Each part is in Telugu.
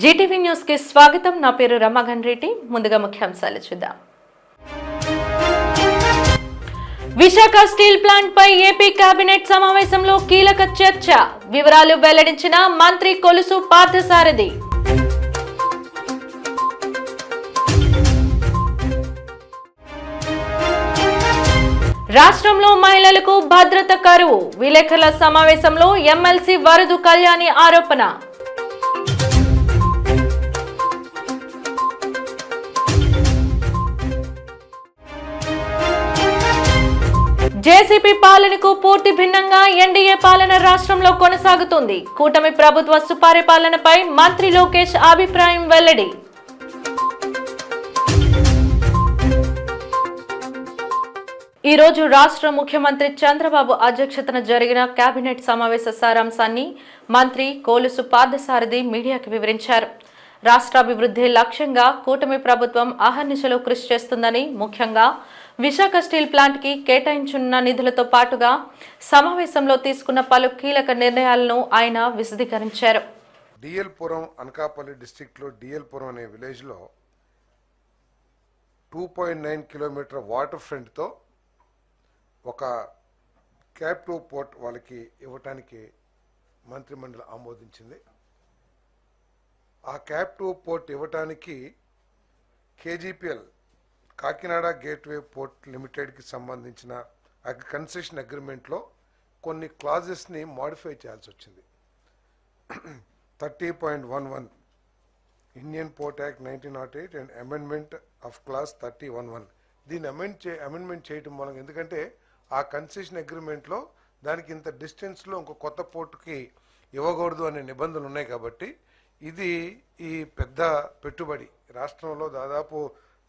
జీటీవీ న్యూస్ కి స్వాగతం. నా పేరు రమాగన్ రెడ్డి. ముందుగా ముఖ్యాంశాలు చూద్దాం. విశాఖ స్టీల్ ప్లాంట్ పై ఏపీ కేబినెట్ సమావేశంలో కీలక చర్చ. వివరాలు వెల్లడించిన మంత్రి కొలుసు పార్థసారథి. రాష్ట్రంలో మహిళలకు భద్రత కరువు. విలేకరుల సమావేశంలో ఎమ్మెల్సీ వరదు కళ్యాణి ఆరోపణ. జేసీపీ పాలనకు పూర్తి భిన్నంగా ఎన్డీఏ పాలన రాష్ట్రంలో కొనసాగుతుంది. కూటమి ప్రభుత్వ సుపరిపాలనపై మంత్రి లోకేష్ అభిప్రాయం వెల్లడి. ఈ రోజు రాష్ట్ర ముఖ్యమంత్రి చంద్రబాబు అధ్యక్షతన జరిగిన కేబినెట్ సమావేశ సారాంశాన్ని మంత్రి కొలుసు పార్థసారథి మీడియాకు వివరించారు. రాష్ట్రాభివృద్ధి లక్ష్యంగా కూటమి ప్రభుత్వం అహర్నిశలు కృషి చేస్తుందని, ముఖ్యంగా విశాఖ స్టీల్ ప్లాంట్ కి కేటాయించనున్న నిధులతో పాటుగా సమావేశంలో తీసుకున్న పలు కీలక నిర్ణయాలను ఆయన విశదీకరించారు. డిఎల్పురం అనకాపల్లి డిస్ట్రిక్ట్ లో డిఎల్పురం అనే విలేజ్ లో 2.9 కిలోమీటర్ వాటర్ ఫ్రంట్ తో ఒక క్యాప్టివ్ పోర్ట్ వాళ్ళకి ఇవ్వటానికి మంత్రిమండలి ఆమోదించింది. ఆ క్యాప్టివ్ పోర్ట్ ఇవ్వటానికి కేజీపీఎల్ కాకినాడ గేట్వే పోర్ట్ లిమిటెడ్కి సంబంధించిన కన్సెషన్ అగ్రిమెంట్లో కొన్ని క్లాజెస్ని మాడిఫై చేయాల్సి వచ్చింది. 30.11 Indian port act 1908 and amendment of class 30.11 దీన్ని అమెండ్మెంట్ చేయడం మూలంగా, ఎందుకంటే ఆ కన్సెషన్ అగ్రిమెంట్లో దానికి ఇంత డిస్టెన్స్లో ఇంకో కొత్త పోర్టుకి ఇవ్వకూడదు అనే నిబంధనలు ఉన్నాయి. కాబట్టి ఇది ఈ పెద్ద పెట్టుబడి రాష్ట్రంలో దాదాపు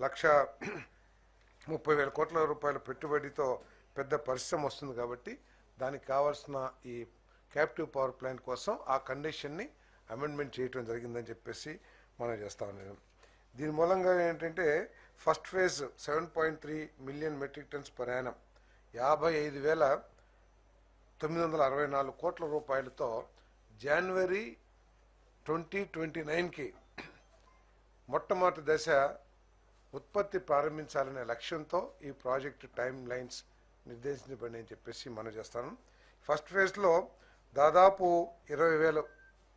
1,30,000 కోట్ల రూపాయల పెట్టుబడితో పెద్ద పరిశ్రమ వస్తుంది. కాబట్టి దానికి కావాల్సిన ఈ క్యాప్టివ్ పవర్ ప్లాంట్ కోసం ఆ కండిషన్ని అమెండ్మెంట్ చేయడం జరిగిందని చెప్పేసి మనం చేస్తా ఉన్నాం. దీని మూలంగా ఏంటంటే first phase 7.3 million metric tons per Yanam 55,964 కోట్ల రూపాయలతో జనవరి 2029కి మొట్టమొదటి దశ ఉత్పత్తి ప్రారంభించాలనే లక్ష్యంతో ఈ ప్రాజెక్టు టైమ్ లైన్స్ నిర్దేశించబడి అని చెప్పేసి మనం చేస్తాను. ఫస్ట్ ఫేజ్లో దాదాపు 20,000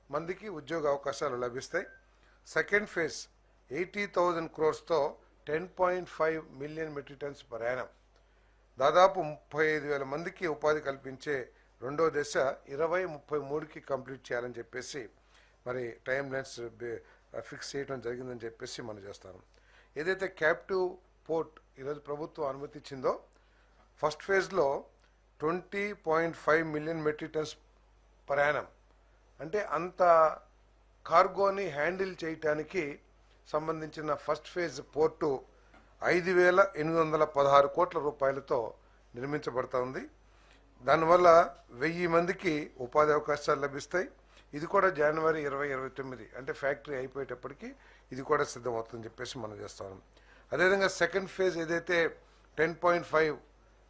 మందికి ఉద్యోగ అవకాశాలు లభిస్తాయి. Second phase 80,000 క్రోర్స్తో 10.5 million metric tons per Yanam దాదాపు 35,000 మందికి ఉపాధి కల్పించే రెండో దశ 2033కి కంప్లీట్ చేయాలని చెప్పేసి మరి టైం లైన్స్ ఫిక్స్ చేయడం జరిగిందని చెప్పేసి మనం చేస్తాను. ఏదైతే క్యాప్టివ్ పోర్ట్ ఈరోజు ప్రభుత్వం అనుమతించిందో ఫస్ట్ ఫేజ్లో 20.5 million metric tons per Yanam అంటే అంత కార్గోని హ్యాండిల్ చేయటానికి సంబంధించిన ఫస్ట్ ఫేజ్ పోర్టు 5,816 కోట్ల రూపాయలతో నిర్మించబడతా ఉంది. దానివల్ల 1000 మందికి ఉపాధి అవకాశాలు లభిస్తాయి. ఇది కూడా జనవరి 2029 అంటే ఫ్యాక్టరీ అయిపోయేటప్పటికి ఇది కూడా సిద్ధమవుతుందని చెప్పేసి మనం చేస్తాం. అదేవిధంగా సెకండ్ ఫేజ్ ఏదైతే 10.5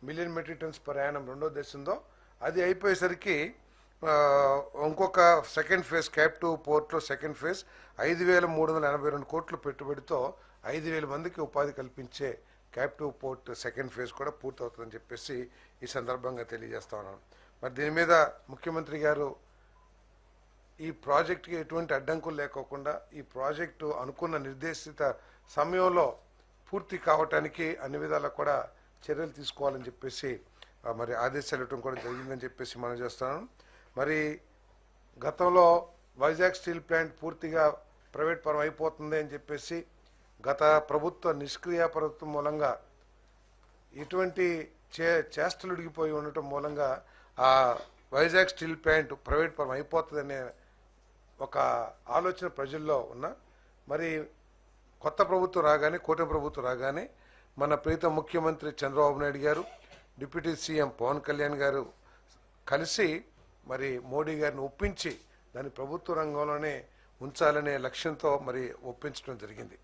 million metric tons per annum రెండో దశ ఉందో అది అయిపోయేసరికి ఇంకొక సెకండ్ ఫేజ్ క్యాప్టివ్ పోర్ట్లో సెకండ్ ఫేజ్ 5,382 కోట్ల పెట్టుబడితో 5,000 మందికి ఉపాధి కల్పించే క్యాప్టివ్ పోర్ట్ సెకండ్ ఫేజ్ కూడా పూర్తవుతుందని చెప్పేసి ఈ సందర్భంగా తెలియజేస్తా ఉన్నాను. మరి దీని మీద ముఖ్యమంత్రి గారు ఈ ప్రాజెక్టుకి ఎటువంటి అడ్డంకులు లేకోకుండా ఈ ప్రాజెక్టు అనుకున్న నిర్దేశిత సమయంలో పూర్తి కావటానికి అన్ని విధాలా కూడా చర్యలు తీసుకోవాలని చెప్పేసి మరి ఆదేశాలు ఇవ్వడం కూడా జరిగిందని చెప్పేసి మనం చేస్తున్నాను. మరి గతంలో వైజాగ్ స్టీల్ ప్లాంట్ పూర్తిగా ప్రైవేట్ పరం అయిపోతుంది అని చెప్పేసి గత ప్రభుత్వ నిష్క్రియ ప్రభుత్వం మూలంగా ఇటువంటి చేష్టలు ఉడిగిపోయి ఉండటం మూలంగా ఆ వైజాగ్ స్టీల్ ప్లాంట్ ప్రైవేట్ పరం అయిపోతుందనే ఒక ఆలోచన ప్రజల్లో ఉన్న మరి కొత్త ప్రభుత్వం రాగానే కూటమి ప్రభుత్వం రాగానే మన ప్రీతం ముఖ్యమంత్రి చంద్రబాబు నాయుడు గారు డిప్యూటీ సీఎం పవన్ కళ్యాణ్ గారు కలిసి మరి మోడీ గారిని ఒప్పించి దాన్ని ప్రభుత్వ రంగంలోనే ఉంచాలనే లక్ష్యంతో మరి ఒప్పించడం జరిగింది.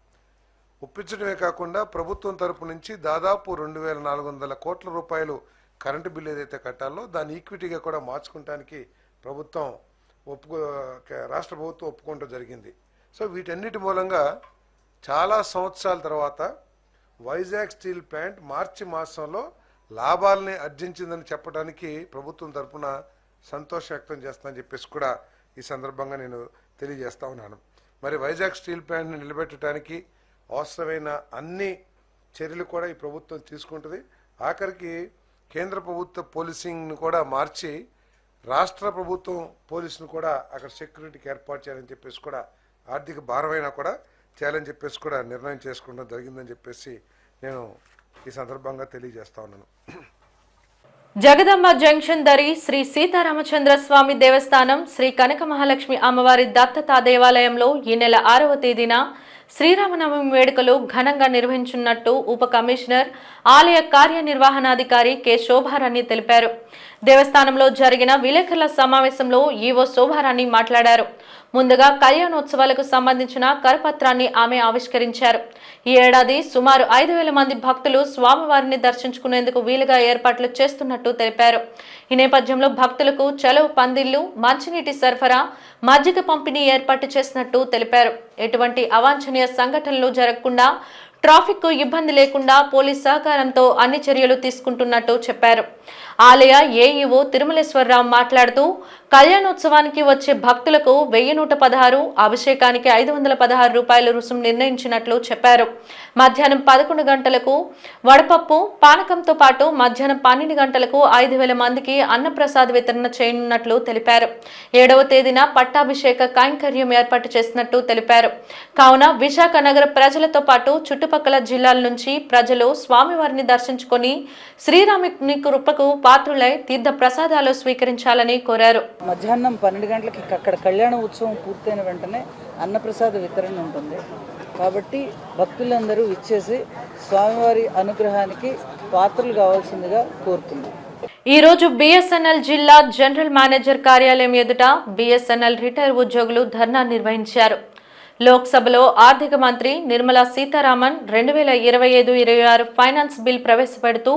ఒప్పించడమే కాకుండా ప్రభుత్వం తరపు నుంచి దాదాపు 2,400 కోట్ల రూపాయలు కరెంటు బిల్లు ఏదైతే కట్టాలో దాన్ని ఈక్విటీగా కూడా మార్చుకోవడానికి ప్రభుత్వం రాష్ట్ర ప్రభుత్వం ఒప్పుకోవడం జరిగింది. సో వీటన్నిటి మూలంగా చాలా సంవత్సరాల తర్వాత వైజాగ్ స్టీల్ ప్లాంట్ మార్చి మాసంలో లాభాలని ఆర్జించిందని చెప్పడానికి ప్రభుత్వం తరపున సంతోషం వ్యక్తం చేస్తానని చెప్పేసి కూడా ఈ సందర్భంగా నేను తెలియజేస్తా ఉన్నాను. మరి వైజాగ్ స్టీల్ ప్లాంట్ని నిలబెట్టడానికి అవసరమైన అన్ని చర్యలు కూడా ఈ ప్రభుత్వం తీసుకుంటుంది. ఆఖరికి కేంద్ర ప్రభుత్వ పోలీసింగ్ను కూడా మార్చి రాష్ట్ర ప్రభుత్వం పోలీసును కూడా అక్కడ సెక్యూరిటీకి ఏర్పాటు చేయాలని చెప్పేసి కూడా ఆర్థిక భారమైనా కూడా చేయాలని చెప్పేసి కూడా నిర్ణయం చేసుకోవడం జరిగిందని చెప్పేసి నేను ఈ సందర్భంగా తెలియజేస్తా ఉన్నాను. జగదంబ జంక్షన్ దరి శ్రీ సీతారామచంద్ర స్వామి దేవస్థానం శ్రీ కనక మహాలక్ష్మి అమ్మవారి దత్తత దేవాలయంలో ఈ నెల 6వ తేదీన శ్రీరామనవమి వేడుకలు ఘనంగా నిర్వహించనున్నట్టు ఉప కమిషనర్ ఆలయ కార్యనిర్వహణాధికారి కె శోభారాణి తెలిపారు. దేవస్థానంలో జరిగిన విలేకరుల సమావేశంలో ఈవో శోభారాణి మాట్లాడారు. ముందుగా కళ్యాణోత్సవాలకు సంబంధించిన కరపత్రాన్ని ఆమె ఆవిష్కరించారు. ఈ ఏడాది సుమారు 5,000 మంది భక్తులు స్వామివారిని దర్శించుకునేందుకు వీలుగా ఏర్పాట్లు చేస్తున్నట్టు తెలిపారు. ఈ నేపథ్యంలో భక్తులకు చలువ పందిళ్లు, మంచినీటి సరఫరా, మజ్జిగ పంపిణీ ఏర్పాటు చేసినట్టు తెలిపారు. ఎటువంటి అవాంఛనీయ సంఘటనలు జరగకుండా, ట్రాఫిక్ కు ఇబ్బంది లేకుండా పోలీస్ సహకారంతో అన్ని చర్యలు తీసుకుంటున్నట్టు చెప్పారు. ఆలయ ఏఈఓ తిరుమలేశ్వరరావు మాట్లాడుతూ కళ్యాణోత్సవానికి వచ్చే భక్తులకు 1,116, అభిషేకానికి 516 రూపాయల రుసుము నిర్ణయించినట్లు చెప్పారు. మధ్యాహ్నం 11 గంటలకు వడపప్పు పానకంతో పాటు మధ్యాహ్నం 12 గంటలకు 5,000 మందికి అన్నప్రసాద వితరణ చేయనున్నట్లు తెలిపారు. 7వ తేదీన పట్టాభిషేక కైంకర్యం ఏర్పాటు చేసినట్టు తెలిపారు. కావున విశాఖ నగర ప్రజలతో పాటు చుట్టుపక్కల జిల్లాల నుంచి ప్రజలు స్వామివారిని దర్శించుకొని శ్రీరాముని కృపకు పాత్రులై తీర్థ ప్రసాదాలు స్వీకరించాలని కోరారు. మధ్యాహ్నం 12 గంటలకి అక్కడ కళ్యాణ ఉత్సవం పూర్తయిన వెంటనే అన్నప్రసాద వితరణ ఉంటుంది. కాబట్టి భక్తులందరూ ఇచ్చేసి స్వామివారి అనుగ్రహానికి పాత్రలు కావాల్సిందిగా కోరుతున్నాం. ఈ రోజు బిఎస్ఎన్ఎల్ జిల్లా జనరల్ మేనేజర్ కార్యాలయం ఎదుట బిఎస్ఎన్ఎల్ రిటైర్ ఉద్యోగులు ధర్నా నిర్వహించారు. లోక్సభలో ఆర్థిక మంత్రి నిర్మలా సీతారామన్ 2025-26 ఫైనాన్స్ బిల్ ప్రవేశపెడుతూ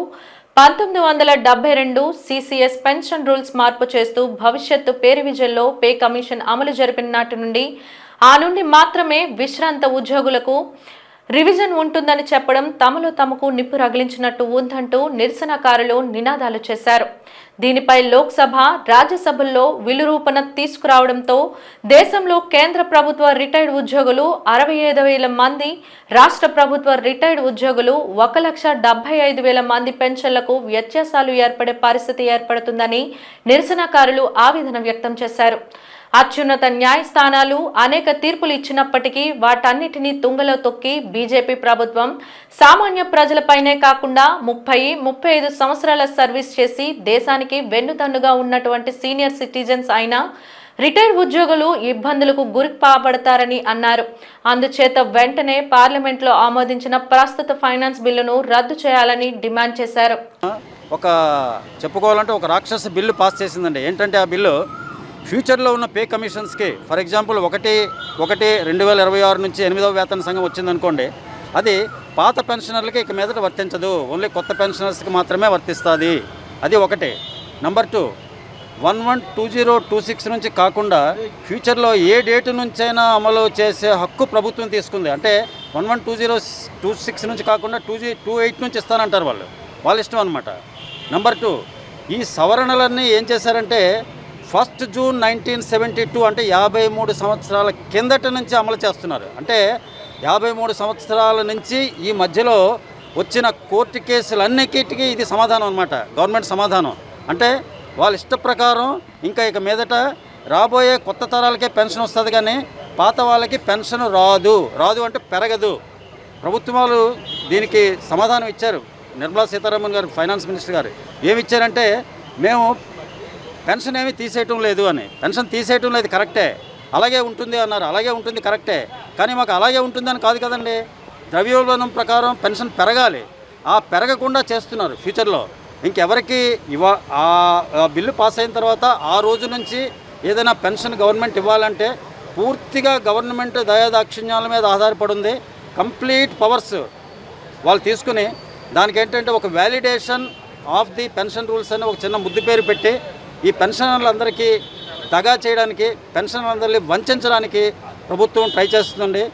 1972 సిసిఎస్ పెన్షన్ రూల్స్ మార్పు చేస్తూ భవిష్యత్తు పే రివిజన్లో పే కమిషన్ అమలు జరిపిన నాటి నుండి ఆ నుండి మాత్రమే విశ్రాంత ఉద్యోగులకు రివిజన్ ఉంటుందని చెప్పడం తమలో తమకు నిప్పు రగిలించినట్టు ఉందంటూ నిరసనకారులు నినాదాలు చేశారు. దీనిపై లోక్సభ, రాజ్యసభల్లో విలురూపణ తీసుకురావడంతో దేశంలో కేంద్ర ప్రభుత్వ రిటైర్డ్ ఉద్యోగులు 65,000 మంది, రాష్ట్ర ప్రభుత్వ రిటైర్డ్ ఉద్యోగులు 1,75,000 మంది పెన్షన్లకు వ్యత్యాసాలు ఏర్పడే పరిస్థితి ఏర్పడుతుందని నిరసనకారులు ఆవేదన వ్యక్తం చేశారు. అత్యున్నత న్యాయస్థానాలు అనేక తీర్పులు ఇచ్చినప్పటికీ వాటన్నిటినీ తుంగలో తొక్కి బీజేపీ ప్రభుత్వం సామాన్య ప్రజలపైనే కాకుండా 30-35 సంవత్సరాల సర్వీస్ చేసి దేశానికి వెన్నుదన్నుగా ఉన్నటువంటి సీనియర్ సిటిజన్స్ అయిన రిటైర్డ్ ఉద్యోగులు ఇబ్బందులకు గురి కాబడతారని అన్నారు. అందుచేత వెంటనే పార్లమెంట్లో ఆమోదించిన ప్రస్తుత ఫైనాన్స్ బిల్లును రద్దు చేయాలని డిమాండ్ చేశారు. చెప్పుకోవాలంటే ఒక రాక్షస బిల్లు పాస్ చేసిందండి. ఏంటంటే ఆ బిల్లు ఫ్యూచర్లో ఉన్న పే కమిషన్స్కి, ఫర్ ఎగ్జాంపుల్ 1/1/2026 నుంచి 8వ వేతన సంఘం వచ్చిందనుకోండి, అది పాత పెన్షనర్లకి ఇక మీదట వర్తించదు, ఓన్లీ కొత్త పెన్షనర్స్కి మాత్రమే వర్తిస్తుంది. అది ఒకటి. నెంబర్ 2, 11/2026 నుంచి కాకుండా ఫ్యూచర్లో ఏ డేటు నుంచైనా అమలు చేసే హక్కు ప్రభుత్వం తీసుకుంది. అంటే 11/2026 నుంచి కాకుండా 28 నుంచి ఇస్తానంటారు వాళ్ళ ఇష్టం అనమాట. నెంబర్ 2, ఈ సవరణలన్నీ ఏం చేశారంటే 1 జూన్ 1972 అంటే 53 సంవత్సరాల కిందట నుంచి అమలు చేస్తున్నారు. అంటే 53 సంవత్సరాల నుంచి ఈ మధ్యలో వచ్చిన కోర్టు కేసులన్నిటికీ ఇది సమాధానం అనమాట, గవర్నమెంట్ సమాధానం. అంటే వాళ్ళ ఇష్ట ప్రకారం ఇక మీదట రాబోయే కొత్త తరాలకే పెన్షన్ వస్తుంది, కానీ పాత వాళ్ళకి పెన్షన్ రాదు అంటే పెరగదు. ప్రభుత్వాలు దీనికి సమాధానం ఇచ్చారు. నిర్మలా సీతారామన్ గారు, ఫైనాన్స్ మినిస్టర్ గారు ఏమిచ్చారంటే, మేము పెన్షన్ ఏమీ తీసేయటం లేదు అని. పెన్షన్ తీసేయటం లేదు కరెక్టే, అలాగే ఉంటుంది అన్నారు. అలాగే ఉంటుంది కరెక్టే, కానీ మాకు అలాగే ఉంటుందని కాదు కదండి. ద్రవ్యోల్బణం ప్రకారం పెన్షన్ పెరగాలి, ఆ పెరగకుండా చేస్తున్నారు. ఫ్యూచర్లో ఇంకెవరికి ఆ బిల్లు పాస్ అయిన తర్వాత ఆ రోజు నుంచి ఏదైనా పెన్షన్ గవర్నమెంట్ ఇవ్వాలంటే పూర్తిగా గవర్నమెంట్ దయాదాక్షిణ్యాల మీద ఆధారపడి ఉంది. కంప్లీట్ పవర్స్ వాళ్ళు తీసుకుని దానికి ఏంటంటే ఒక validation of the pension rules అని ఒక చిన్న ముద్దు పేరు పెట్టి, ఈ పెన్షనర్లందరికీ దగా చేయడానికి, పెన్షనర్లందరినీ వంచడానికి ప్రభుత్వం ట్రై చేస్తుందండి.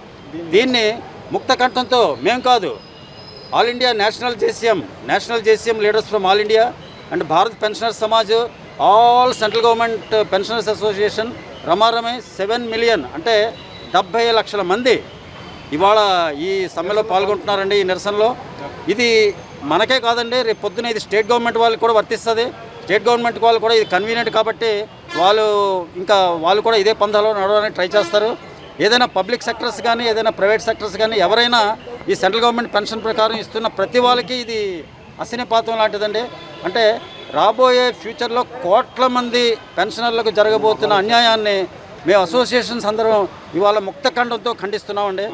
దీన్ని ముక్త కంఠంతో మేము కాదు, all India national JCM leaders from all India and Bharat pensioners Samaj, all central government pensioners association రమారమే 7 మిలియన్ అంటే 70 లక్షల మంది ఇవాళ ఈ సమ్మెలో పాల్గొంటున్నారండి. ఈ నిరసనలో ఇది మనకే కాదండి, రేపు పొద్దున ఇది స్టేట్ గవర్నమెంట్ వాళ్ళకి కూడా వర్తిస్తుంది. స్టేట్ గవర్నమెంట్ వాళ్ళు కూడా ఇది కన్వీనియంట్ కాబట్టి వాళ్ళు కూడా ఇదే పందాలో నడవడానికి ట్రై చేస్తారు. ఏదైనా పబ్లిక్ సెక్టర్స్ కానీ ఏదైనా ప్రైవేట్ సెక్టర్స్ కానీ ఎవరైనా ఈ సెంట్రల్ గవర్నమెంట్ పెన్షన్ ప్రకారం ఇస్తున్న ప్రతి వాళ్ళకి ఇది అసినిపాతం లాంటిదండి. అంటే రాబోయే ఫ్యూచర్లో కోట్ల మంది పెన్షనర్లకు జరగబోతున్న అన్యాయాన్ని మేము అసోసియేషన్స్ అందరం ఇవాళ ముక్త ఖండంతో ఖండిస్తున్నామండి.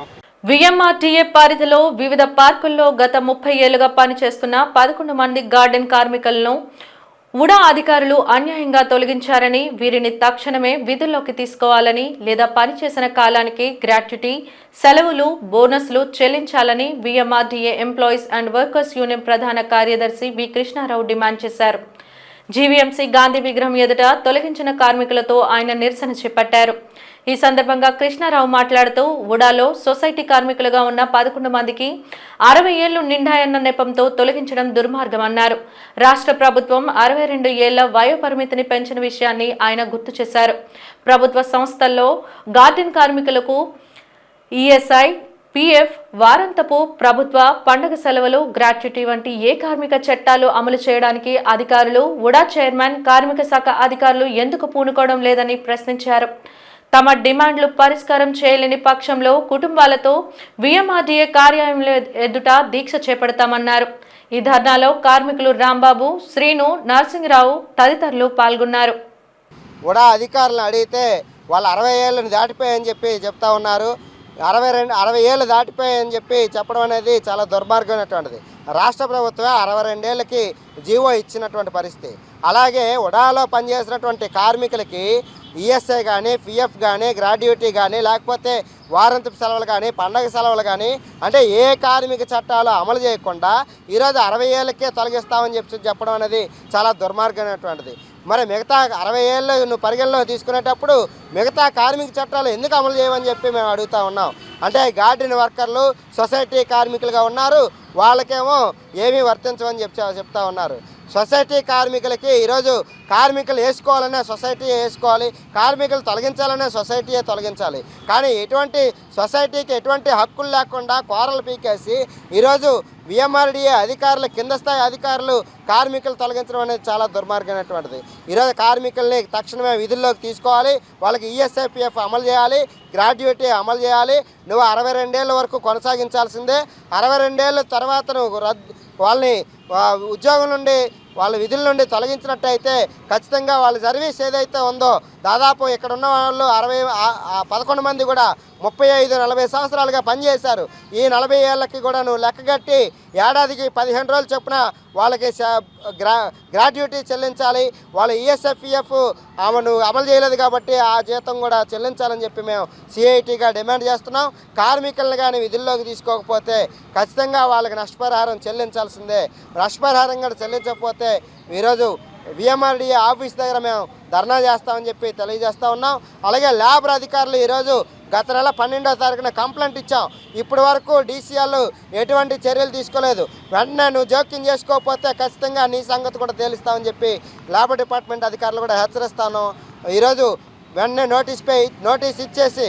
విఎంఆర్టీఏ పరిధిలో వివిధ పార్కుల్లో గత 30 ఏళ్లుగా పనిచేస్తున్న 11 మంది గార్డెన్ కార్మికులను ఉడా అధికారులు అన్యాయంగా తొలగించారని, వీరిని తక్షణమే విధుల్లోకి తీసుకోవాలని లేదా పనిచేసిన కాలానికి గ్రాట్యుటీ, సెలవులు, బోనస్లు చెల్లించాలని VMRTA employees and workers union ప్రధాన కార్యదర్శి వి కృష్ణారావు డిమాండ్ చేశారు. జీవీఎంసీ గాంధీ విగ్రహం ఎదుట తొలగించిన కార్మికులతో ఆయన నిరసన చేపట్టారు. ఈ సందర్భంగా కృష్ణారావు మాట్లాడుతూ ఉడాలో సొసైటీ కార్మికులుగా ఉన్న 11 మందికి 60 ఏళ్లు నిండాయన్న నెపంతో తొలగించడం దుర్మార్గమన్నారు. రాష్ట్ర ప్రభుత్వం 62 ఏళ్ల వయోపరిమితిని పెంచిన విషయాన్ని ఆయన గుర్తు చేశారు. ప్రభుత్వ సంస్థల్లో గార్డెన్ కార్మికులకు ఈఎస్ఐ, పీఎఫ్, వారాంతపు ప్రభుత్వ పండుగ సెలవులు, గ్రాట్యుటీ వంటి ఏ కార్మిక చట్టాలు అమలు చేయడానికి అధికారులు, ఉడా చైర్మన్, కార్మిక శాఖ అధికారులు ఎందుకు పూనుకోవడం లేదని ప్రశ్నించారు. తమ డిమాండ్లు పరిష్కారం చేయలేని పక్షంలో కుటుంబాలతో విఎంఆర్డీఏ కార్యాలయంలో ఎదుట దీక్ష చేపడతామన్నారు. ఈ ధర్నాలో కార్మికులు రాంబాబు, శ్రీను, నరసింహరావు తదితరులు పాల్గొన్నారు. ఉడా అధికారులను అడిగితే వాళ్ళు 60 ఏళ్ళని దాటిపోయాయని చెప్పి చెప్తా ఉన్నారు. 60 ఏళ్ళు దాటిపోయాయని చెప్పి చెప్పడం అనేది చాలా దుర్మార్గమైనటువంటిది. రాష్ట్ర ప్రభుత్వమే 62 ఏళ్ళకి జీవో ఇచ్చినటువంటి పరిస్థితి. అలాగే ఉడాలో పనిచేసినటువంటి కార్మికులకి ఈఎస్ఐ కానీ, పిఎఫ్ కానీ, గ్రాడ్యుటీ కానీ, లేకపోతే వారాంతపు సెలవులు కానీ, పండగ సెలవులు కానీ, అంటే ఏ కార్మిక చట్టాలు అమలు చేయకుండా ఈరోజు 60 ఏళ్ళకే తొలగిస్తామని చెప్పడం అనేది చాలా దుర్మార్గమైనటువంటిది. మరి మిగతా 60 ఏళ్ళు నువ్వు పరిగణలో తీసుకునేటప్పుడు మిగతా కార్మిక చట్టాలు ఎందుకు అమలు చేయమని చెప్పి మేము అడుగుతూ ఉన్నాం. అంటే గార్డెన్ వర్కర్లు సొసైటీ కార్మికులుగా ఉన్నారు, వాళ్ళకేమో ఏమీ వర్తించమని చెప్తా ఉన్నారు. సొసైటీ కార్మికులకి ఈరోజు కార్మికులు వేసుకోవాలనే సొసైటీ వేసుకోవాలి, కార్మికులు తొలగించాలనే సొసైటీయే తొలగించాలి. కానీ ఎటువంటి సొసైటీకి ఎటువంటి హక్కులు లేకుండా కోరలు పీకేసి ఈరోజు విఎంఆర్డీఏ అధికారులు, కింద స్థాయి అధికారులు కార్మికులు తొలగించడం అనేది చాలా దుర్మార్గమైనటువంటిది. ఈరోజు కార్మికుల్ని తక్షణమే విధుల్లోకి తీసుకోవాలి, వాళ్ళకి ఈఎస్ఐపిఎఫ్ అమలు చేయాలి, గ్రాడ్యుటీ అమలు చేయాలి. నువ్వు 62 ఏళ్ళ వరకు కొనసాగించాల్సిందే. 62 ఏళ్ళ తర్వాత నువ్వు వాళ్ళని ఉద్యోగం నుండి, వాళ్ళ విధుల నుండి తొలగించినట్టయితే ఖచ్చితంగా వాళ్ళ సర్వీస్ ఏదైతే ఉందో దాదాపు ఇక్కడ ఉన్న వాళ్ళు 11 మంది కూడా 35-40 సంవత్సరాలుగా పనిచేశారు. ఈ 40 ఏళ్ళకి కూడా నువ్వు లెక్కగట్టి ఏడాదికి 15 రోజులు చొప్పున వాళ్ళకి గ్రాడ్యుటీ చెల్లించాలి. వాళ్ళ ఈఎస్ఎఫ్ఈఎఫ్ నువ్వు అమలు చేయలేదు కాబట్టి ఆ జీతం కూడా చెల్లించాలని చెప్పి మేము సిఐటిగా డిమాండ్ చేస్తున్నాం. కార్మికులను కానీ విధుల్లోకి తీసుకోకపోతే ఖచ్చితంగా వాళ్ళకి నష్టపరిహారం చెల్లించాల్సిందే. నష్టపరిహారం కూడా చెల్లించకపోతే ఈరోజు విఎంఆర్డీఏ ఆఫీస్ దగ్గర మేము ధర్నా చేస్తామని చెప్పి తెలియజేస్తూ ఉన్నాం. అలాగే లేబర్ అధికారులు ఈరోజు గత నెల 12వ తారీఖున కంప్లైంట్ ఇచ్చాం. ఇప్పటి వరకు డీసీఆర్లు ఎటువంటి చర్యలు తీసుకోలేదు. వెంటనే నువ్వు జోక్యం చేసుకోకపోతే ఖచ్చితంగా నీ సంగతి కూడా తేలుస్తామని చెప్పి లేబర్ డిపార్ట్మెంట్ అధికారులు కూడా హెచ్చరిస్తాను. ఈరోజు వెంటనే నోటీస్ ఇచ్చేసి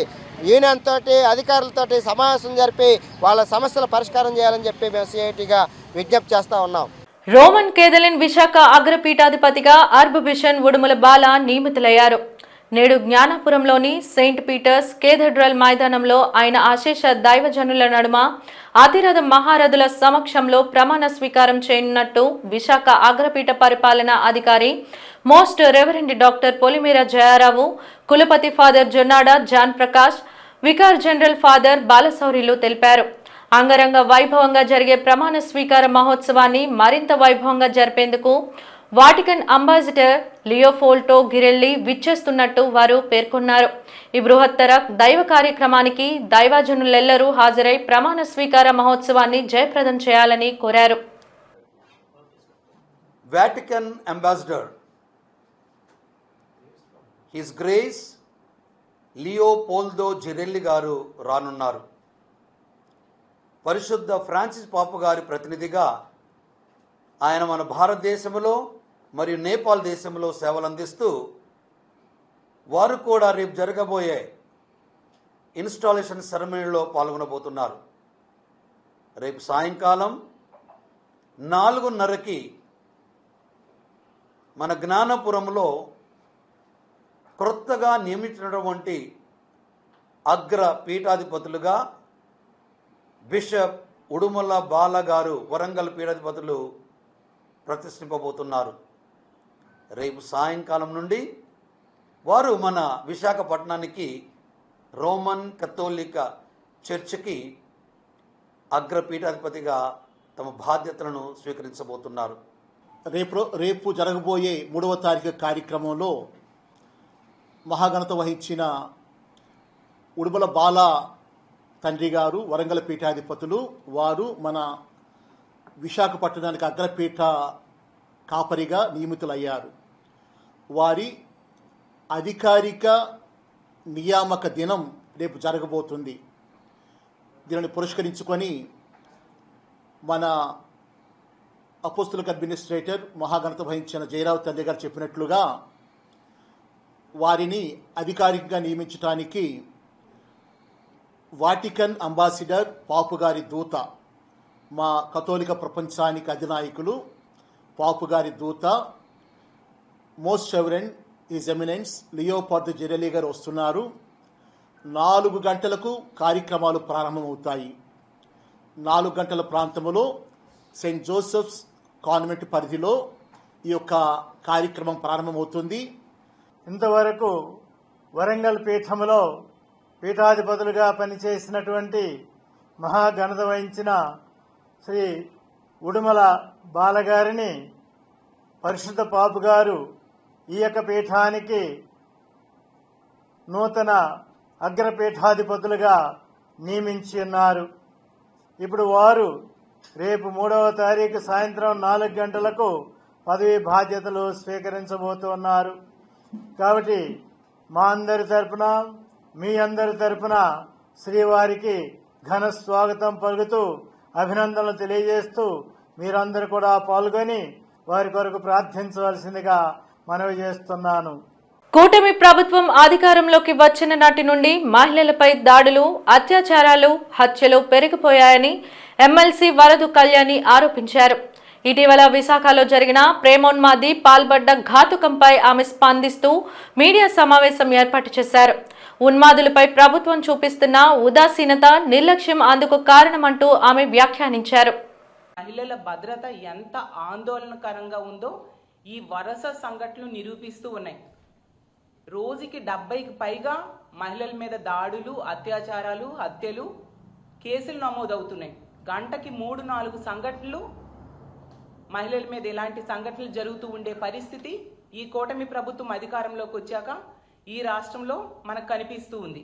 యూనియన్ తోటి అధికారులతోటి సమావేశం జరిపి వాళ్ళ సమస్యల పరిష్కారం చేయాలని చెప్పి మేము సిఐటిగా విజ్ఞప్తి చేస్తూ ఉన్నాం. రోమన్ కేథలిన్ విశాఖ అగ్రపీఠాధిపతిగా ఆర్బ్‌బిషప్ ఉడుమల బాల నియమితులయ్యారు. నేడు జ్ఞానాపురంలోని సెయింట్ పీటర్స్ కేథడ్రల్ మైదానంలో ఆయన అశేష దైవజనుల నడుమ అతిరథ మహారథుల సమక్షంలో ప్రమాణ స్వీకారం చేయనున్నట్టు విశాఖ అగ్రపీఠ పరిపాలనా అధికారి most reverend doctor Polimera Jayarao, కులపతి father Jonnada John Prakash, vicar general father బాలశౌరిలు తెలిపారు. అంగరంగ వైభవంగా జరిగే ప్రమాణ స్వీకార మహోత్సవాన్ని మరింత వైభవంగా జరిపేందుకు వాటికన్ అంబాసిడర్ లియోఫోల్టో గిరెల్లి విచ్చేస్తున్నట్టు వారు పేర్కొన్నారు. ఈ బృహత్తర దైవ కార్యక్రమానికి దైవజనులెల్లరూ హాజరై ప్రమాణ స్వీకార మహోత్సవాన్ని జయప్రదం చేయాలని కోరారు. Vatican Ambassador, His Grace లియోపోల్దో జిరెల్లి గారు రానున్నారు. పరిశుద్ధ ఫ్రాన్సిస్ పాప గారి ప్రతినిధిగా ఆయన మన భారతదేశంలో మరియు నేపాల్ దేశంలో సేవలు అందిస్తూ వారు కూడా రేపు జరగబోయే ఇన్స్టాలేషన్ సెరమనీలో పాల్గొనబోతున్నారు. రేపు సాయంకాలం 4:30కి మన జ్ఞానపురంలో క్రొత్తగా నియమించినటువంటి అగ్ర పీఠాధిపతులుగా బిషప్ ఉడుమల బాల గారు వరంగల్ పీఠాధిపతులు ప్రతిష్ఠింపబోతున్నారు. రేపు సాయంకాలం నుండి వారు మన విశాఖపట్నానికి రోమన్ కథోలిక చర్చికి అగ్రపీఠాధిపతిగా తమ బాధ్యతలను స్వీకరించబోతున్నారు. రేపు జరగబోయే 3వ తారీఖు కార్యక్రమంలో మహాఘనత వహించిన ఉడుమల బాల తండ్రి గారు వరంగల్ పీఠాధిపతులు వారు మన విశాఖపట్నానికి అగ్రపీఠ కాపరిగా నియమితులయ్యారు. వారి అధికారిక నియామక దినం రేపు జరగబోతుంది. దీనిని పురస్కరించుకొని మన అపోస్తలిక్ అడ్మినిస్ట్రేటర్ మహాఘనత వహించిన జయరావు తండ్రి గారు చెప్పినట్లుగా వారిని అధికారికంగా నియమించడానికి వాటికన్ అంబాసిడర్ పాపుగారి దూత, మా కథోలిక ప్రపంచానికి అధినాయకులు పాపుగారి దూత మోస్ట్ రెవరెండ్ హిజ్ ఎమినెన్స్ లియోపోల్దో జిరెల్లి గారు వస్తున్నారు. 4 గంటలకు కార్యక్రమాలు ప్రారంభమవుతాయి. 4 గంటల ప్రాంతంలో సెయింట్ జోసెఫ్స్ కాన్వెంట్ పరిధిలో ఈ యొక్క కార్యక్రమం ప్రారంభమవుతుంది. ఇంతవరకు వరంగల్ పీఠములో పీఠాధిపతులుగా పనిచేసినటువంటి మహాఘనత వహించిన శ్రీ ఉడుమల బాలగారిని పరిశుద్ధ పాపు గారు ఈ యొక్క పీఠానికి నూతన అగ్రపీఠాధిపతులుగా నియమించి ఉన్నారు. ఇప్పుడు వారు రేపు 3వ తారీఖు సాయంత్రం 4 గంటలకు పదవి బాధ్యతలు స్వీకరించబోతున్నారు. కాబట్టి మా అందరి తరపున మీ అందరి తరపున శ్రీవారికి ఘన స్వాగతం పలుకుతూ అభినందనలు తెలియజేస్తూ మీరందరూ కూడా పాల్గొని వారి కొరకు ప్రార్థించవలసిందిగా మనవి చేస్తున్నాను. కూటమి ప్రభుత్వం అధికారంలోకి వచ్చిన నాటి నుండి మహిళలపై దాడులు, అత్యాచారాలు, హత్యలు పెరిగిపోయాయని ఎమ్మెల్సీ వరదు కళ్యాణి ఆరోపించారు. ఇటీవల విశాఖలో జరిగిన ప్రేమోన్మాది పాల్పడ్డ ఘాతుకంపై ఆమె స్పందిస్తూ మీడియా సమావేశం ఏర్పాటు చేశారు. ఉన్మాదులపై ప్రభుత్వం చూపిస్తున్న ఉదాసీనత, నిర్లక్ష్యం అందుకు కారణమంటూ ఆమె వ్యాఖ్యానించారు. మహిళల భద్రత ఎంత ఆందోళనకరంగా ఉందో ఈ వరుస సంఘటనలు నిరూపిస్తూ ఉన్నాయి. రోజుకి 70కి పైగా మహిళల మీద దాడులు, అత్యాచారాలు, హత్యలు కేసులు నమోదవుతున్నాయి. గంటకి 3-4 సంఘటనలు మహిళల మీద ఇలాంటి సంఘటనలు జరుగుతూ ఉండే పరిస్థితి ఈ కూటమి ప్రభుత్వం అధికారంలోకి వచ్చాక ఈ రాష్ట్రంలో మనకు కనిపిస్తూ ఉంది.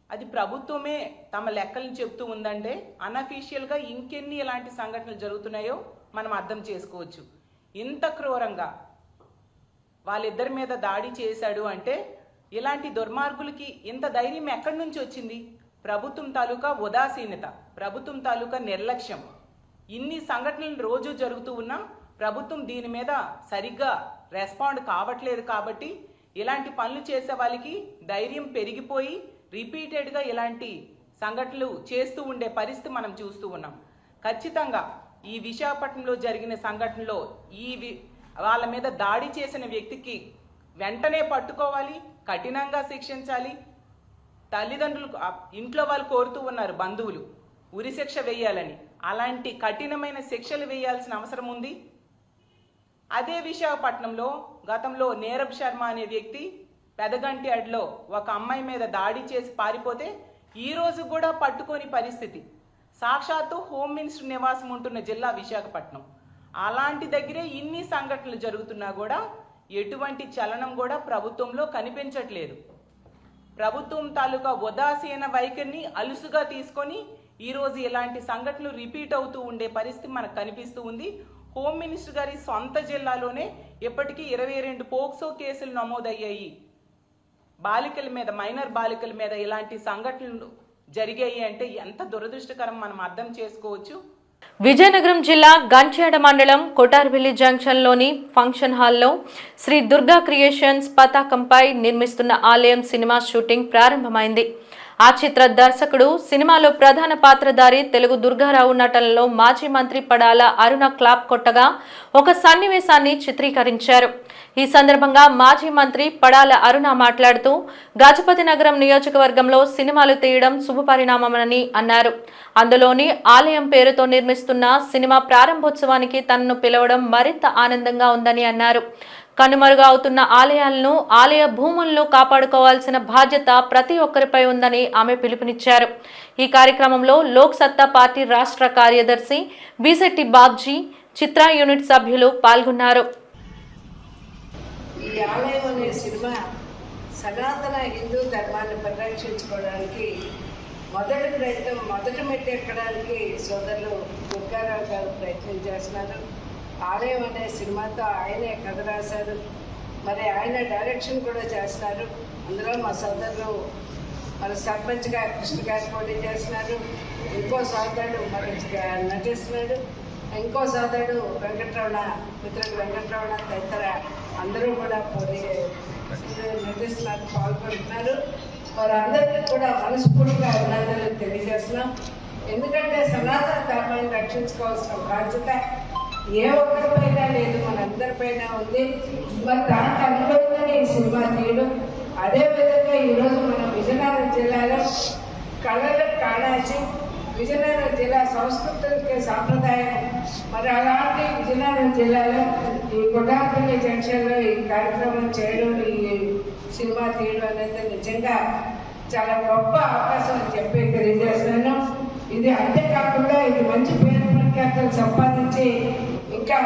అది ప్రభుత్వమే తమ లెక్కలను చెప్తూ ఉందంటే అన్అఫీషియల్గా ఇంకెన్ని ఇలాంటి సంఘటనలు జరుగుతున్నాయో మనం అర్థం చేసుకోవచ్చు. ఇంత క్రూరంగా వాళ్ళిద్దరి మీద దాడి చేశాడు అంటే ఇలాంటి దుర్మార్గులకి ఇంత ధైర్యం ఎక్కడి నుంచి వచ్చింది? ప్రభుత్వం తాలూకా ఉదాసీనత, ప్రభుత్వం తాలూకా నిర్లక్ష్యం. ఇన్ని సంఘటనలు రోజు జరుగుతూ ఉన్నా ప్రభుత్వం దీని మీద సరిగ్గా రెస్పాండ్ కావట్లేదు. కాబట్టి ఇలాంటి పనులు చేసే వాళ్ళకి ధైర్యం పెరిగిపోయి రిపీటెడ్గా ఇలాంటి సంఘటనలు చేస్తూ ఉండే పరిస్థితి మనం చూస్తూ ఉన్నాం. ఖచ్చితంగా ఈ విశాఖపట్నంలో జరిగిన సంఘటనలో వాళ్ళ మీద దాడి చేసిన వ్యక్తికి వెంటనే పట్టుకోవాలి, కఠినంగా శిక్షించాలి. తల్లిదండ్రులు, ఇంట్లో వాళ్ళు కోరుతూ ఉన్నారు బంధువులు ఉరిశిక్ష వేయాలని. అలాంటి కఠినమైన శిక్షలు వేయాల్సిన అవసరం ఉంది. అదే విశాఖపట్నంలో గతంలో నీరబ్ శర్మ అనే వ్యక్తి పెదగంటి అడ్లో ఒక అమ్మాయి మీద దాడి చేసి పారిపోతే ఈ రోజు కూడా పట్టుకోని పరిస్థితి. సాక్షాత్తు హోమ్ మినిస్టర్ నివాసం ఉంటున్న జిల్లా విశాఖపట్నం. అలాంటి దగ్గరే ఇన్ని సంఘటనలు జరుగుతున్నా కూడా ఎటువంటి చలనం కూడా ప్రభుత్వంలో కనిపించట్లేదు. ప్రభుత్వం తాలూకా ఉదాసీన వైఖరిని అలుసుగా తీసుకొని ఈరోజు ఇలాంటి సంఘటనలు రిపీట్ అవుతూ ఉండే పరిస్థితి మనకు కనిపిస్తూ ఉంది. హోమ్ మినిస్టర్ గారి సొంత జిల్లాలోనే ఇప్పటికీ 22 పోక్సో కేసులు నమోదయ్యాయి. బాలికల మీద, మైనర్ బాలికల మీద ఇలాంటి సంఘటనలు జరిగాయి అంటే ఎంత దురదృష్టకరం మనం అర్థం చేసుకోవచ్చు. విజయనగరం జిల్లా గంట్యాడ మండలం కొటార్వెల్లి జంక్షన్లోని ఫంక్షన్ హాల్లో శ్రీ దుర్గా క్రియేషన్స్ పతాకంపై నిర్మిస్తున్న ఆలయం సినిమా షూటింగ్ ప్రారంభమైంది. ఆ చిత్ర దర్శకుడు, సినిమాలో ప్రధాన పాత్రధారి తెలుగు దుర్గారావు నటనలో మాజీ మంత్రి పడాల అరుణ క్లాప్ కొట్టగా ఒక సన్నివేశాన్ని చిత్రీకరించారు. ఈ సందర్భంగా మాజీ మంత్రి పడాల అరుణ మాట్లాడుతూ గజపతి నగరం నియోజకవర్గంలో సినిమాలు తీయడం శుభపరిణామమని అన్నారు. అందులోని ఆలయం పేరుతో నిర్మిస్తున్న సినిమా ప్రారంభోత్సవానికి తనను పిలవడం మరింత ఆనందంగా ఉందని అన్నారు. కనుమరుగా అవుతున్న ఆలయాలను, ఆలయ భూములను కాపాడుకోవాల్సిన బాధ్యత ప్రతి ఒక్కరిపై ఉందని ఆమె పిలుపునిచ్చారు. ఈ కార్యక్రమంలో లోక్ సత్తా పార్టీ రాష్ట్ర కార్యదర్శి బీసెట్టి బాబ్జీ, చిత్ర యూనిట్ సభ్యులు పాల్గొన్నారు. ఈ ఆలయం అనే సినిమా సనాతన హిందూ ధర్మాన్ని పరిరక్షించుకోవడానికి మొదటి మెట్టు ఎక్కడానికి సోదరులు దుర్గారావు గారు ప్రయత్నం చేస్తున్నారు. ఆలయం అనే సినిమాతో ఆయనే కథ రాశారు, మరి ఆయన డైరెక్షన్ కూడా చేస్తున్నారు. అందులో మా సోదరులు మన సర్పంచ్గా కృష్ణ గారు పోటీ చేస్తున్నారు, ఇంకో సోదరుడు మరి నటిస్తున్నాడు, ఇంకో సోదరుడు వెంకటరమణ, మిత్రుడు వెంకటరమణ తదితర అందరూ కూడా పోటీ నటిస్తున్నారు, పాల్గొంటున్నారు. వారందరికీ కూడా మనస్ఫూర్తిగా అభినందనలు తెలియజేస్తున్నాం. ఎందుకంటే సనాతన ధర్మాన్ని రక్షించుకోవాల్సిన బాధ్యత ఏ ఒక్కరిపైన లేదు, మనందరిపైన ఉంది. మరి దానికి అనుగుణంగానే ఈ సినిమా తీయడం. అదేవిధంగా ఈరోజు మన విజయనగరం జిల్లాలో కళలకు కాడాచి విజయనగరం జిల్లా సంస్కృతికి సాంప్రదాయం, మరి అలాంటి విజయనగరం జిల్లాలో ఈ కొటార్వెల్లి జంక్షన్లో ఈ కార్యక్రమం చేయడం, ఈ సినిమా తీయడం అనేది నిజంగా చాలా గొప్ప అవకాశం అని చెప్పి తెలియజేస్తున్నాను. ఇది అంతేకాకుండా ఇది మంచి పేరు ప్రఖ్యాతలు సంపాదించి ఇంకా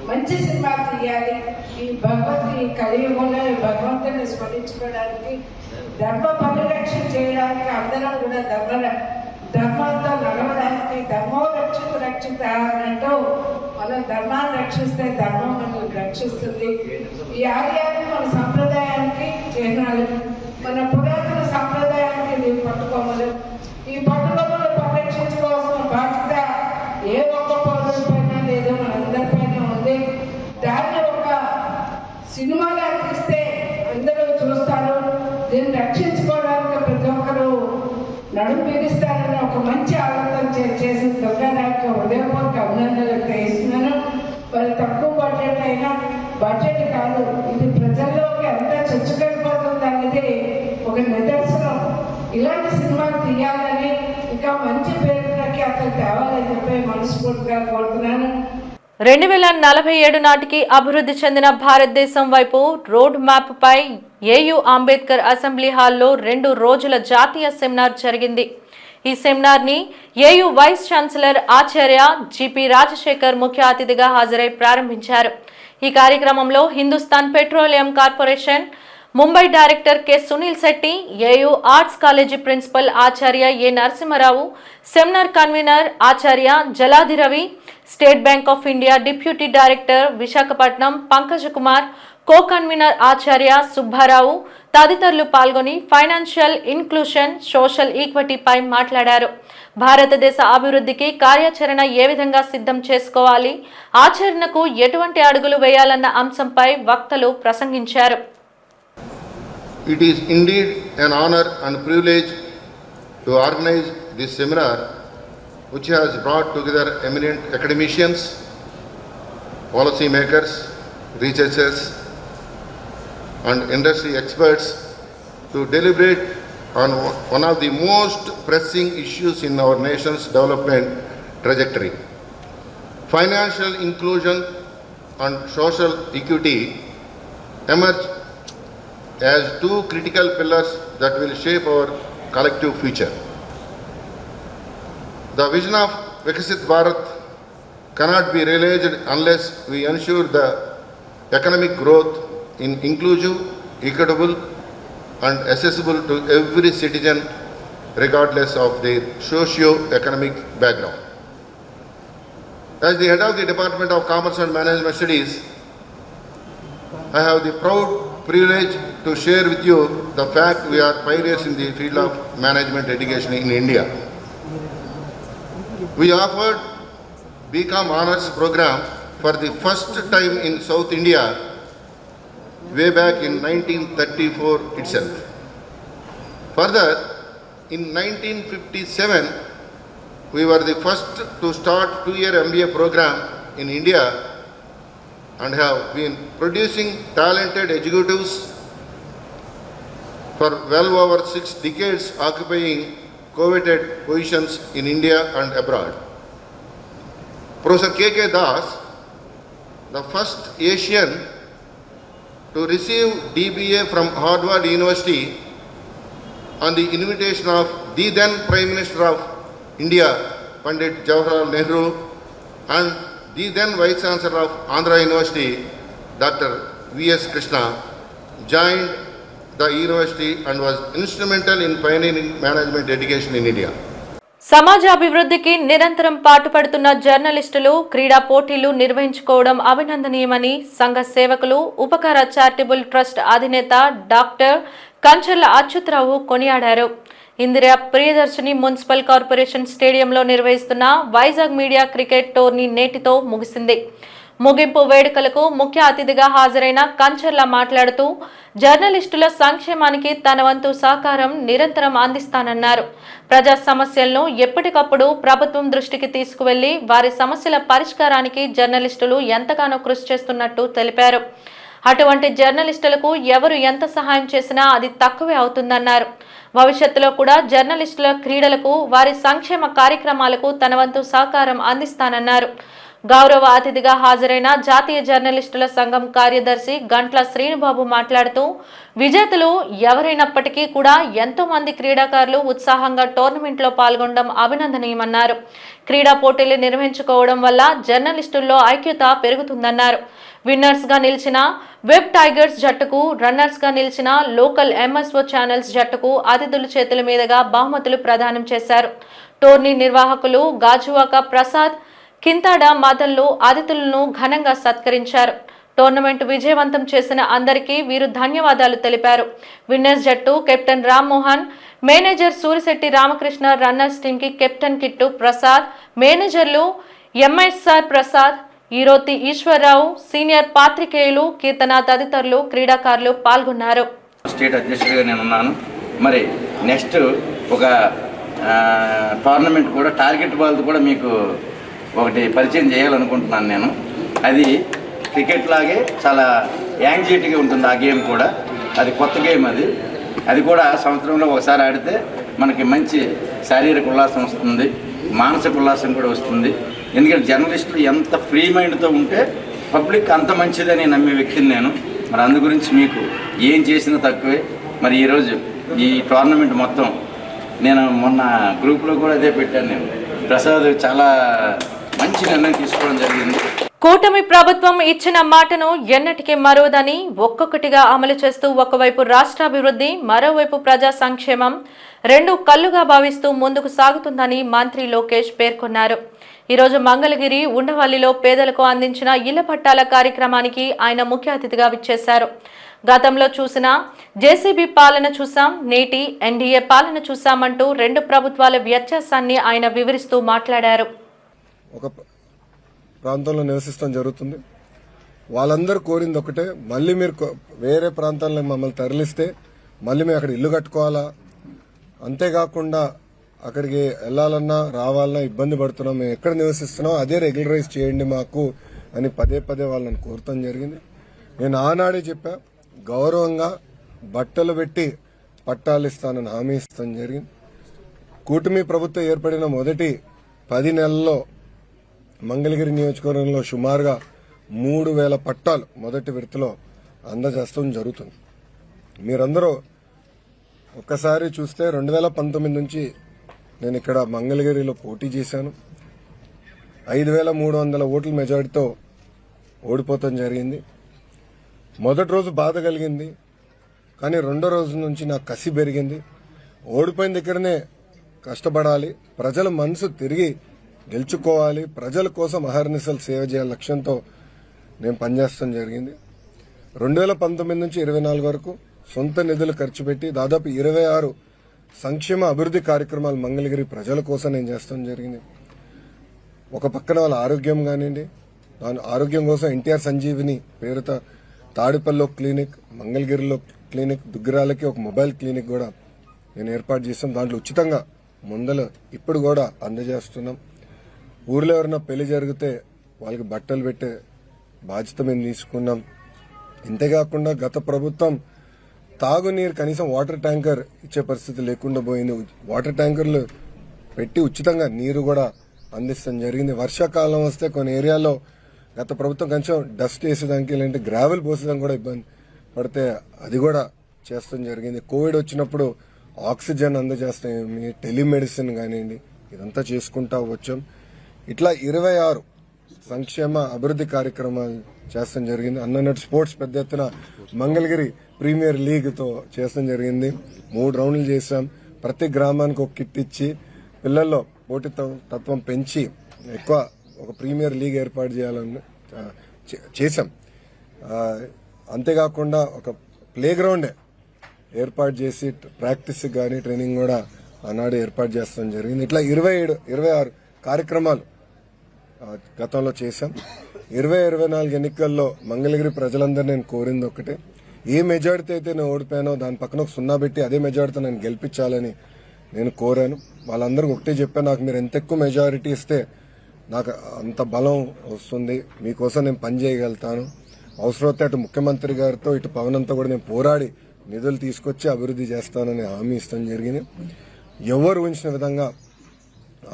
మంచి సినిమా తీయాలి. ఈ కలియుగంలో భగవంతుని స్మరించుకోవడానికి, ధర్మ పరిరక్షణ చేయడానికి, అందరం కూడా ధర్మంతో నడవడానికి, ధర్మం రక్షిత అన్నట్టు మనం ధర్మాన్ని రక్షిస్తే ధర్మం మనల్ని రక్షిస్తుంది. ఈ ఆలయాన్ని మన సంప్రదాయానికి చిహ్నాలు, మన పురాతన సంప్రదాయానికి నీవు పట్టుకోమలు. ఈ పట్టుకోమలు పరిరక్షించుకోవాల్సిన బాధ్యత ఏ ఒక్క పౌరుడిపైన లేదు, మనందరిపైన ఉంది. దాన్ని ఒక సినిమాగా తీస్తే అందరూ చూస్తారు, దీన్ని రక్షించుకోవడానికి ప్రతి ఒక్కరూ నడుము బిగిస్తారని ఒక మంచి ఆలోచన చేసిన దుర్గారావుకి హృదయపూర్వక అభినందనలు తెలియజేస్తున్నాను. మరి తక్కువ బడ్జెట్ అయినా బడ్జెట్ కాదు, ఇది ప్రజల్లోకి అంతా చొచ్చుకెళ్ళిపోతుంది అనేది ఒక నిదర్శనం. ఇలాంటి సినిమాలు తీయాలని, ఇంకా మంచి పేరు ప్రఖ్యాతలు తేవాలని చెప్పి మనస్ఫూర్తిగా కోరుతున్నాను. 2047 నాటికి అభివృద్ధి చెందిన భారతదేశం వైపు రోడ్ మ్యాప్ పై ఏయూ అంబేద్కర్ అసెంబ్లీ హాల్లో 2 రోజుల జాతీయ సెమినార్ జరిగింది. ఈ సెమినార్ ని ఏయూ వైస్ ఛాన్సలర్ ఆచార్య జిపి రాజశేఖర్ ముఖ్య అతిథిగా హాజరై ప్రారంభించారు. ఈ కార్యక్రమంలో Hindustan petroleum corporation Mumbai director K Sunil Shetty, AU arts college principal ఆచార్య ఏ నరసింహారావు, సెమినార్ కన్వీనర్ ఆచార్య Jaladi Ravi, State Bank of India deputy director Visakhapatnam Pankaj Kumar, co convener ఆచార్య సుబ్బారావు తదితరులు పాల్గొని ఫైనాన్షియల్ ఇన్క్లూషన్, సోషల్ ఈక్విటీపై మాట్లాడారు. భారతదేశ అభివృద్ధికి కార్యాచరణ ఏ విధంగా సిద్ధం చేసుకోవాలి, ఆచరణకు ఎటువంటి అడుగులు వేయాలన్న అంశంపై వక్తలు ప్రసంగించారు. It is indeed an honor and privilege to organize this seminar, which has brought together eminent academicians, policy makers, researchers, and industry experts to deliberate on one of the most pressing issues in our nation's development trajectory. Financial inclusion and social equity emerge as 2 critical pillars that will shape our collective future. The vision of Vikasit Bharat cannot be realized unless we ensure the economic growth in inclusive, equitable and accessible to every citizen regardless of their socio-economic background. As the head of the Department of Commerce and Management Studies, I have the proud privilege to share with you the fact we are pioneers in the field of management education in India. We offered BCom Honours program for the first time in South India way back in 1934 itself. Further, in 1957, we were the first to start 2-year MBA program in India and have been producing talented executives for well over 6 decades, occupying coveted positions in India and abroad. Professor K.K. Das, the first Asian to receive DBA from Harvard University on the invitation of the then Prime Minister of India, Pandit Jawaharlal Nehru, and the then Vice Chancellor of Andhra University, Dr. V.S. Krishna, joined the university and was instrumental in pioneering management education in India. సమాజ అభివృద్ధికి నిరంతరం పాటుపడుతున్న జర్నలిస్టులు క్రీడా పోటీలు నిర్వహించుకోవడం అభినందనీయమని సంఘ సేవకులు ఉపకార చారిటబుల్ ట్రస్ట్ అధినేత డాక్టర్ కంచర్ల అచ్యుతరావు కొనియాడారు. ఇందిరా ప్రియదర్శిని మున్సిపల్ కార్పొరేషన్ స్టేడియంలో నిర్వహిస్తున్న వైజాగ్ మీడియా క్రికెట్ టోర్నీ నేటితో ముగిసింది. ముగింపు వేడుకలకు ముఖ్య అతిథిగా హాజరైన కంచర్ల మాట్లాడుతూ జర్నలిస్టుల సంక్షేమానికి తన వంతు సహకారం నిరంతరం అందిస్తానన్నారు. ప్రజా సమస్యలను ఎప్పటికప్పుడు ప్రభుత్వం దృష్టికి తీసుకువెళ్లి వారి సమస్యల పరిష్కారానికి జర్నలిస్టులు ఎంతగానో కృషి చేస్తున్నట్టు తెలిపారు. అటువంటి జర్నలిస్టులకు ఎవరు ఎంత సహాయం చేసినా అది తక్కువే అవుతుందన్నారు. భవిష్యత్తులో కూడా జర్నలిస్టుల క్రీడలకు వారి సంక్షేమ కార్యక్రమాలకు తన వంతు సహకారం అందిస్తానన్నారు. గౌరవ అతిథిగా హాజరైన జాతీయ జర్నలిస్టుల సంఘం కార్యదర్శి గంట్ల శ్రీనుబాబు మాట్లాడుతూ విజేతలు ఎవరైనప్పటికీ కూడా ఎంతో మంది క్రీడాకారులు ఉత్సాహంగా టోర్నమెంట్లో పాల్గొనడం అభినందనీయమన్నారు. క్రీడా పోటీలు నిర్వహించుకోవడం వల్ల జర్నలిస్టుల్లో ఐక్యత పెరుగుతుందన్నారు. విన్నర్స్ గా నిలిచిన వెబ్ టైగర్స్ జట్టుకు, రన్నర్స్ గా నిలిచిన లోకల్ ఎంఎస్ఓ ఛానల్స్ జట్టుకు అతిథుల చేతుల మీదుగా బహుమతులు ప్రదానం చేశారు. టోర్నీ నిర్వాహకులు గాజువాక ప్రసాద్, కింతాడ మదన్లు అతిథులను ఘనంగా సత్కరించారు. టోర్నమెంట్ విజయవంతం చేసిన అందరికీ వీరు ధన్యవాదాలు తెలిపారు. విన్నర్స్ జట్టు captain Rammohan, manager Surisetti Ramakrishna, runners టీంకి కెప్టెన్ కిట్టు ప్రసాద్, మేనేజర్లు ఎంఎస్ఆర్ ప్రసాద్, ఈరోతి ఈశ్వరరావు, సీనియర్ పాత్రికేయులు కీర్తన తదితరులు క్రీడాకారులు పాల్గొన్నారు. స్టేట్ అధ్యక్షుడిగా నేను ఉన్నాను. మరి నెక్స్ట్ ఒక టోర్నమెంట్ కూడా టార్గెట్ బాల్తో కూడా మీకు ఒకటి పరిచయం చేయాలనుకుంటున్నాను నేను. అది క్రికెట్ లాగే చాలా యాంగ్జైటీగా ఉంటుంది ఆ గేమ్ కూడా. అది కొత్త గేమ్. అది కూడా సంవత్సరంలో ఒకసారి ఆడితే మనకి మంచి శారీరక ఉల్లాసం వస్తుంది, మానసిక ఉల్లాసం కూడా వస్తుంది. ఎందుకంటే జర్నలిస్టులు ఎంత ఫ్రీ మైండ్తో ఉంటే పబ్లిక్ అంత మంచిదని నమ్మే వ్యక్తిని నేను. మరి అందు గురించి మీకు ఏం చేసినా తక్కువే. మరి ఈరోజు ఈ టోర్నమెంట్ మొత్తం నేను మొన్న గ్రూప్లో కూడా అదే పెట్టాను. నేను ప్రసాద్ చాలా మంచి నిర్ణయం తీసుకోవడం జరిగింది. కూటమి ప్రభుత్వం ఇచ్చిన మాటను ఎన్నటికీ మరోదని ఒక్కొక్కటిగా అమలు చేస్తూ ఒకవైపు రాష్ట్రాభివృద్ధి, మరోవైపు ప్రజా సంక్షేమం రెండు కళ్ళుగా భావిస్తూ ముందుకు సాగుతుందని మంత్రి లోకేష్ పేర్కొన్నారు. ఈరోజు మంగళగిరి ఉండవల్లిలో పేదలకు అందించిన ఇళ్ల పట్టాల కార్యక్రమానికి ఆయన ముఖ్య అతిథిగా విచ్చేశారు. గతంలో చూసిన జేసీబీ పాలన చూసాం, నేటి ఎన్డీఏ పాలన చూసామంటూ రెండు ప్రభుత్వాల వ్యత్యాసాన్ని ఆయన వివరిస్తూ మాట్లాడారు. ఒక ప్రాంతంలో నివసిస్తాం జరుగుతుంది. వాళ్ళందరూ కోరింది ఒకటే, మళ్ళీ మీరు వేరే ప్రాంతాల్లో మమ్మల్ని తరలిస్తే మళ్ళీ మేము అక్కడ ఇల్లు కట్టుకోవాలా, అంతేకాకుండా అక్కడికి వెళ్లాలన్నా రావాలన్నా ఇబ్బంది పడుతున్నాం, మేము ఎక్కడ నివసిస్తున్నాం అదే రెగ్యులరైజ్ చేయండి మాకు అని పదే పదే వాళ్ళని కోరటం జరిగింది. నేను ఆనాడే చెప్పా, గౌరవంగా బట్టలు పెట్టి పట్టాలు ఇస్తానని హామీ ఇస్తాను జరిగింది. కూటమి ప్రభుత్వం ఏర్పడిన మొదటి 10 నెలల్లో మంగళగిరి నియోజకవర్గంలో సుమారుగా 3000 పట్టాలు మొదటి విడతలో అందజేస్తాం జరుగుతుంది. మీరందరూ ఒక్కసారి చూస్తే 2019 నుంచి నేను ఇక్కడ మంగళగిరిలో పోటీ చేశాను. 5300 ఓట్ల మెజారిటీతో ఓడిపోతాం జరిగింది. మొదటి రోజు బాధ కలిగింది, కానీ రెండో రోజు నుంచి నాకు కసి పెరిగింది. ఓడిపోయిన దగ్గరనే కష్టపడాలి, ప్రజల మనసు తిరిగి గెలుచుకోవాలి, ప్రజల కోసం అహర్నిశలు సేవ చేయాల లక్ష్యంతో నేను పనిచేస్తాం జరిగింది. 2019 నుంచి 24 వరకు సొంత నిధులు ఖర్చు పెట్టి దాదాపు 26 సంక్షేమ అభివృద్ధి కార్యక్రమాలు మంగళగిరి ప్రజల కోసం నేను చేస్తాం జరిగింది. ఒక పక్కన వాళ్ళ ఆరోగ్యం కానివ్వండి, దాని ఆరోగ్యం కోసం ఎన్టీఆర్ సంజీవిని పేరుతో తాడిపల్లిలో క్లినిక్, మంగళగిరిలో క్లినిక్, దుగ్గిరాలకి ఒక మొబైల్ క్లినిక్ కూడా నేను ఏర్పాటు చేస్తాం. దాంట్లో ఉచితంగా మందులు ఇప్పుడు కూడా అందజేస్తున్నాం. ఊర్లో ఎవరైనా పెళ్లి జరిగితే వాళ్ళకి బట్టలు పెట్టే బాధ్యత మేము తీసుకున్నాం. ఇంతేకాకుండా గత ప్రభుత్వం తాగునీరు కనీసం వాటర్ ట్యాంకర్ ఇచ్చే పరిస్థితి లేకుండా పోయింది. వాటర్ ట్యాంకర్లు పెట్టి ఉచితంగా నీరు కూడా అందిస్తాం జరిగింది. వర్షాకాలం వస్తే కొన్ని ఏరియాల్లో గత ప్రభుత్వం కొంచెం డస్ట్ వేసేదానికి లేదంటే గ్రావెల్ పోసేదానికి కూడా ఇబ్బంది పడితే అది కూడా చేస్తాం జరిగింది. కోవిడ్ వచ్చినప్పుడు ఆక్సిజన్ అందజేస్తాం, టెలిమెడిసిన్ కానివ్వండి, ఇదంతా చేసుకుంటా వచ్చాం. ఇట్లా 26 సంక్షేమ అభివృద్ధి కార్యక్రమాలు చేస్తాం జరిగింది. అన్నట్టు స్పోర్ట్స్ పెద్ద ఎత్తున మంగళగిరి ప్రీమియర్ లీగ్తో చేస్తాం జరిగింది. 3 రౌండ్లు చేశాం. ప్రతి గ్రామానికి ఒక కిట్ ఇచ్చి పిల్లల్లో పోటీతత్వం పెంచి ఎక్కువ ఒక ప్రీమియర్ లీగ్ ఏర్పాటు చేయాలని చేశాం. అంతేకాకుండా ఒక ప్లే గ్రౌండే ఏర్పాటు చేసి ప్రాక్టీస్ కానీ ట్రైనింగ్ కూడా ఆనాడు ఏర్పాటు చేస్తాం జరిగింది. ఇట్లా 26 కార్యక్రమాలు గతంలో చేశాం. 2024 ఎన్నికల్లో మంగళగిరి ప్రజలందరూ నేను కోరింది ఒకటే, ఏ మెజారిటీ అయితే నేను ఓడిపోయానో దాని పక్కన ఒక 0 పెట్టి అదే మెజారిటీ నేను గెలిపించాలని నేను కోరాను. వాళ్ళందరికీ ఒకటే చెప్పాను, నాకు మీరు ఎంత ఎక్కువ మెజారిటీ ఇస్తే నాకు అంత బలం వస్తుంది, మీకోసం నేను పని చేయగలుగుతాను. అవసరమైతే అటు ముఖ్యమంత్రి గారితో ఇటు పవన్ అంతా కూడా నేను పోరాడి నిధులు తీసుకొచ్చి అభివృద్ధి చేస్తానని హామీ ఇస్తాం జరిగింది. ఎవరు ఊహించిన విధంగా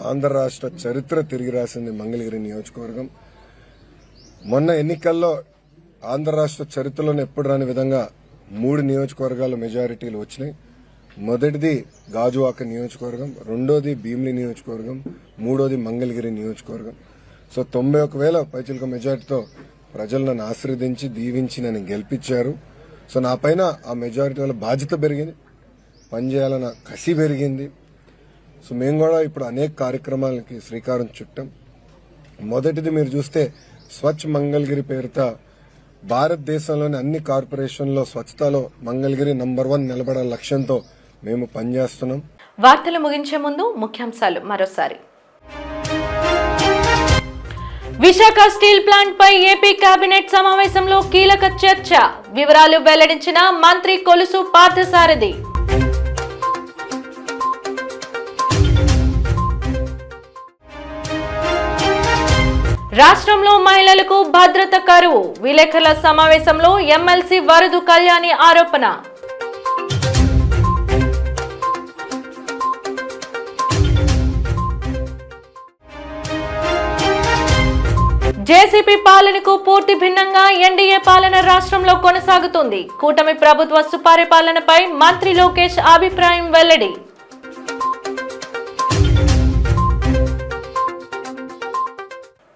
ఆంధ్ర రాష్ట్ర చరిత్ర తిరిగి రాసింది మంగళగిరి నియోజకవర్గం. మొన్న ఎన్నికల్లో ఆంధ్ర రాష్ట్ర చరిత్రలోనే ఎప్పుడు రాని విధంగా 3 నియోజకవర్గాల మెజారిటీలు వచ్చినాయి. మొదటిది గాజువాక నియోజకవర్గం, రెండోది భీమిలి నియోజకవర్గం, మూడోది మంగళగిరి నియోజకవర్గం. సో 91,000 పైచిలుక మెజారిటీతో ప్రజలు నన్ను ఆశీర్వదించి దీవించి నన్ను గెలిపించారు. సో నా పైన ఆ మెజారిటీ వల్ల బాధ్యత పెరిగింది, పనిచేయాలన్న కసి పెరిగింది. సో మేము కూడా ఇప్పుడు అనేక కార్యక్రమాలకి శ్రీకారం చుట్టాం. మొదటిది మీరు చూస్తే స్వచ్ఛ మంగళగిరి పేరుతో భారతదేశంలోని అన్ని కార్పొరేషన్లో స్వచ్ఛతలో మంగళగిరి నంబర్ 1 నిలబడాల లక్ష్యంతో మేము పనిచేస్తున్నాం. వార్తలు ముగించే ముందు ముఖ్యాంశాలు మరోసారి. విశాఖ స్టీల్ ప్లాంట్ పై ఏపీ కేబినెట్ సమావేశంలో కీలక చర్చ, వివరాలు వెల్లడించిన మంత్రి కొలుసు పార్థసారథి. రాష్ట్రంలో మహిళలకు భద్రత కరువు, విలేకరుల సమావేశంలో ఎమ్మెల్సీ వరదు కళ్యాణి ఆరోపణ. జేసీపీ పాలనకు పూర్తి భిన్నంగా ఎన్డీఏ పాలన రాష్ట్రంలో కొనసాగుతుంది. కూటమి ప్రభుత్వ సుపరిపాలనపై మంత్రి లోకేష్ అభిప్రాయం వెల్లడి.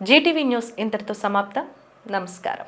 జీటీవీ న్యూస్ ఇంతటితో సమాప్తం. నమస్కారం.